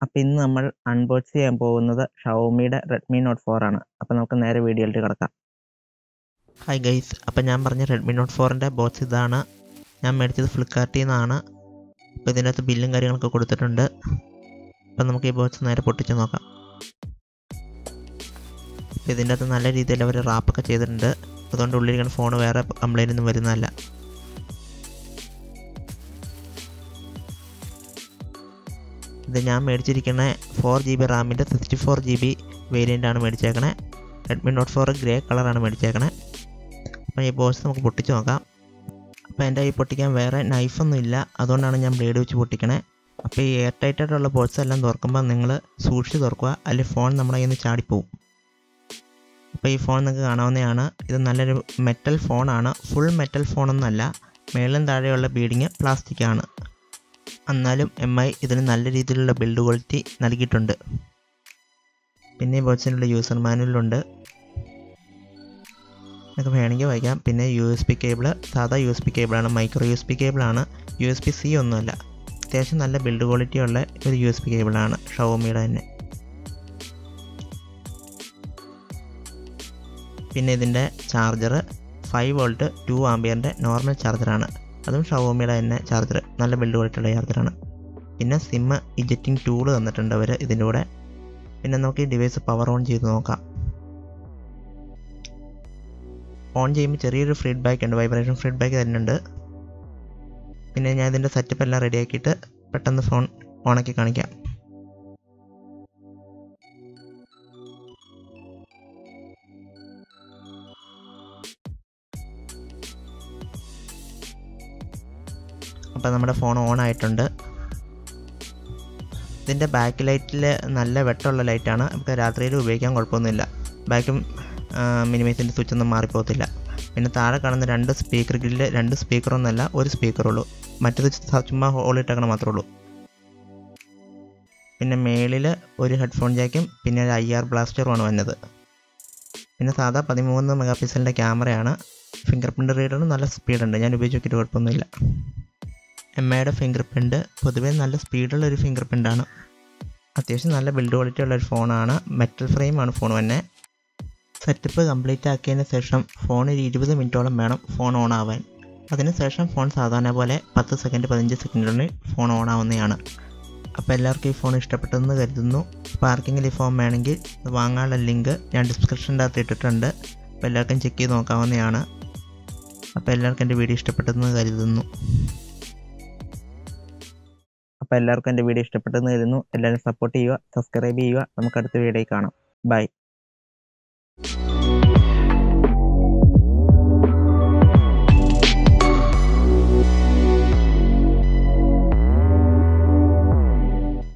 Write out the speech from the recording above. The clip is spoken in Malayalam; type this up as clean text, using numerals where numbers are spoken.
അപ്പോൾ ഇന്ന് നമ്മൾ അൺബോക്സ് ചെയ്യാൻ പോകുന്നത് ഷവോമിയുടെ Redmi Note 4 ആണ്. അപ്പോൾ നമുക്ക് നേരെ വീഡിയോയിലേക്ക് കടക്കാം. ഹായ് ഗൈസ്, അപ്പോൾ ഞാൻ പറഞ്ഞ Redmi Note 4ൻ്റെ ബോക്സ് ഇതാണ്. ഞാൻ മേടിച്ചത് ഫ്ലിപ്കാർട്ടിൽ നിന്നാണ്. അപ്പോൾ ഇതിൻ്റെ അകത്ത് ബില്ലും കാര്യങ്ങളൊക്കെ കൊടുത്തിട്ടുണ്ട്. അപ്പോൾ നമുക്ക് ഈ ബോക്സ് നേരെ പൊട്ടിച്ച് നോക്കാം. അപ്പോൾ ഇതിൻ്റെ അകത്ത് നല്ല രീതിയിൽ അവർ റാപ്പൊക്കെ ചെയ്തിട്ടുണ്ട്. അതുകൊണ്ട് ഉള്ളിലിരിക്കുന്ന ഫോൺ വേറെ കംപ്ലൈൻ്റ് ഒന്നും വരുന്നതല്ല. ഇത് ഞാൻ മേടിച്ചിരിക്കുന്ന 4GB റാമിൻ്റെ 64GB വേരിയൻ്റാണ് മേടിച്ചേക്കണേ. Redmi Note 4 grey കളറാണ് മേടിച്ചേക്കണേ. അപ്പോൾ ഈ ബോക്സ് നമുക്ക് പൊട്ടിച്ച് നോക്കാം. അപ്പോൾ എൻ്റെ ഈ പൊട്ടിക്കാൻ വേറെ നൈഫൊന്നും ഇല്ല, അതുകൊണ്ടാണ് ഞാൻ ബ്ലേഡ് വെച്ച് പൊട്ടിക്കണേ. അപ്പോൾ ഈ എയർ ടൈറ്റായിട്ടുള്ള ബോക്സ് എല്ലാം തുറക്കുമ്പോൾ നിങ്ങൾ സൂക്ഷിച്ച് തുറക്കുക, അല്ലെങ്കിൽ ഫോൺ നമ്മുടെ കയ്യിൽ നിന്ന് ചാടിപ്പോവും. അപ്പോൾ ഈ ഫോൺ നിങ്ങൾക്ക് കാണാവുന്നതാണ്. ഇത് നല്ലൊരു മെറ്റൽ ഫോണാണ്. ഫുൾ മെറ്റൽ ഫോണൊന്നുമല്ല, മേളിലും താഴെയുള്ള ബീഡിങ് പ്ലാസ്റ്റിക്കാണ്. എന്നാലും MI ഇതിന് നല്ല രീതിയിലുള്ള ബിൽഡ് ക്വാളിറ്റി നൽകിയിട്ടുണ്ട്. പിന്നെ ഈ ബോക്സിനുള്ള യൂസർ മാനുവലുണ്ട്, നിങ്ങൾക്ക് വേണമെങ്കിൽ വായിക്കാം. പിന്നെ USB കേബിള്, സാധാ USB കേബിളാണ്, മൈക്രോ USB കേബിളാണ്, USB-C ഒന്നുമല്ല. അത്യാവശ്യം നല്ല ബിൽഡ് ക്വാളിറ്റി ഉള്ള ഒരു USB കേബിളാണ് ഷവോമിയുടെ തന്നെ. പിന്നെ ഇതിൻ്റെ ചാർജർ 5V 2A നോർമൽ ചാർജറാണ്. അതും ഷവോമിയുടെ തന്നെ ചാർജർ, നല്ല ബിൽഡ് ക്വാളിറ്റിയുള്ള ചാർജറാണ്. പിന്നെ സിം ഇജക്റ്റിംഗ് ടൂൾ തന്നിട്ടുണ്ട് അവർ ഇതിൻ്റെ കൂടെ. പിന്നെ നമുക്ക് ഈ ഡിവൈസ് പവർ ഓൺ ചെയ്ത് നോക്കാം. ഓൺ ചെയ്യുമ്പോൾ ചെറിയൊരു ഫീഡ്ബാക്ക് ഉണ്ട്, വൈബ്രേഷൻ ഫീഡ്ബാക്ക് തരുന്നുണ്ട്. പിന്നെ ഞാൻ ഇതിൻ്റെ സെറ്റപ്പ് എല്ലാം റെഡി ആക്കിയിട്ട് പെട്ടെന്ന് ഫോൺ ഓണാക്കി കാണിക്കാം. അപ്പോൾ നമ്മുടെ ഫോൺ ഓൺ ആയിട്ടുണ്ട്. ഇതിൻ്റെ ബാക്ക് ലൈറ്റിൽ നല്ല വെട്ടമുള്ള ലൈറ്റാണ്. നമുക്ക് രാത്രിയിൽ ഉപയോഗിക്കാൻ കുഴപ്പമൊന്നുമില്ല. ബാക്കും മിനിമൈസിൻ്റെ സ്വിച്ചൊന്നും മാറിപ്പോകത്തില്ല. പിന്നെ താഴെ കാണുന്ന 2 സ്പീക്കർ ഗ്രില്ല്, 2 സ്പീക്കറൊന്നുമല്ല, ഒരു സ്പീക്കറുള്ളൂ. മറ്റേത് ചുമ്മാ ഹോളിട്ടേക്കണം മാത്രമേ ഉള്ളൂ. പിന്നെ മേളിൽ ഒരു ഹെഡ്ഫോൺ ജാക്കും പിന്നെ ഒരു IR ബ്ലാസ്റ്ററുമാണ് വന്നത്. പിന്നെ സാധാ 13 MP ക്യാമറയാണ്. ഫിംഗർ പ്രിൻ്റ് റീഡറിന് നല്ല സ്പീഡുണ്ട്, ഞാൻ ഉപയോഗിച്ച് നോക്കിയിട്ട് കുഴപ്പമൊന്നുമില്ല. MIയുടെ ഫിംഗർ പ്രിൻ്റ് പൊതുവേ നല്ല സ്പീഡുള്ളൊരു ഫിംഗർ പ്രിൻ്റാണ്. അത്യാവശ്യം നല്ല ബിൽഡ് ക്വാളിറ്റി ഉള്ളൊരു ഫോണാണ്. മെറ്റൽ ഫ്രെയിമാണ് ഫോൺ തന്നെ. സെറ്റപ്പ് കംപ്ലീറ്റ് ആക്കിയതിന് ശേഷം ഫോണിൽ 20 മിനിറ്റോളം വേണം ഫോൺ ഓൺ ആവാൻ. അതിനുശേഷം ഫോൺ സാധാരണ പോലെ 10 സെക്കൻഡ് 15 സെക്കൻഡിനുള്ളിൽ ഫോൺ ഓൺ ആവുന്നതാണ്. അപ്പോൾ എല്ലാവർക്കും ഈ ഫോൺ ഇഷ്ടപ്പെട്ടെന്ന് കരുതുന്നു. അപ്പോൾ ആർക്കെങ്കിലും ഈ ഫോൺ വേണമെങ്കിൽ വാങ്ങാനുള്ള ലിങ്ക് ഞാൻ ഡിസ്ക്രിപ്ഷൻ്റെ അകത്ത് ഇട്ടിട്ടുണ്ട്. അപ്പോൾ എല്ലാവർക്കും ചെക്ക് ചെയ്ത് നോക്കാവുന്നതാണ്. അപ്പോൾ എല്ലാവർക്കും എൻ്റെ വീഡിയോ ഇഷ്ടപ്പെട്ടെന്ന് കരുതുന്നു. അപ്പോൾ എല്ലാവർക്കും എൻ്റെ വീഡിയോ ഇഷ്ടപ്പെട്ടെന്ന് കരുതുന്നു. എല്ലാവരും സപ്പോർട്ട് ചെയ്യുക, സബ്സ്ക്രൈബ് ചെയ്യുക. നമുക്ക് അടുത്ത വീഡിയോയിൽ കാണാം. ബൈ.